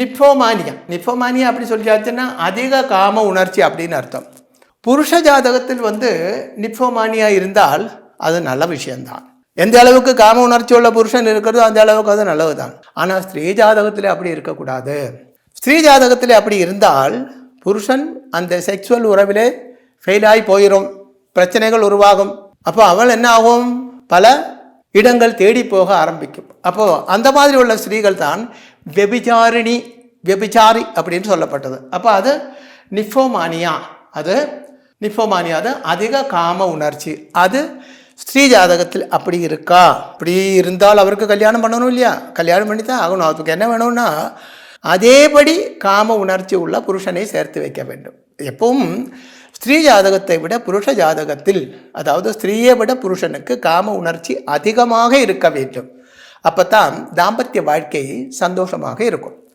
நிப்போமானியா அப்படி சொல்லியாச்சுன்னா அதிக காம உணர்ச்சி அப்படின்னு அர்த்தம். புருஷ ஜாதகத்தில் நிப்போமானியா இருந்தால் அது நல்ல விஷயம்தான். எந்த அளவுக்கு காம உணர்ச்சி உள்ள புருஷன் இருக்கிறதோ அந்த அளவுக்கு அது நல்லது தான். ஆனால் ஸ்திரீ ஜாதகத்தில் அப்படி இருக்கக்கூடாது. ஸ்திரீ ஜாதகத்தில் அப்படி இருந்தால் புருஷன் அந்த செக்ஷுவல் உறவிலே ஃபெயிலாகி போயிடும், பிரச்சனைகள் உருவாகும். அப்போ அவள் என்ன ஆகும், பல இடங்கள் தேடி போக ஆரம்பிக்கும். அப்போது அந்த மாதிரி உள்ள ஸ்திரீகள் தான் வெபிச்சாரி அப்படின்னு சொல்லப்பட்டது. அப்போ அது நிப்போமானியா, அது அதிக காம உணர்ச்சி. அது ஸ்ரீ ஜாதகத்தில் அப்படி இருக்கா? அப்படி இருந்தால் அவருக்கு கல்யாணம் பண்ணணும் இல்லையா? கல்யாணம் பண்ணி தான் ஆகணும். அதுக்கு என்ன வேணும்னா அதேபடி காம உணர்ச்சி உள்ள புருஷனை சேர்த்து வைக்க வேண்டும். எப்பவும் ஸ்திரீ ஜாதகத்தை விட புருஷ ஜாதகத்தில், அதாவது ஸ்திரீயை விட புருஷனுக்கு காம உணர்ச்சி அதிகமாக இருக்க வேண்டும். அப்போ தான் தாம்பத்திய வாழ்க்கை சந்தோஷமாக இருக்கும்.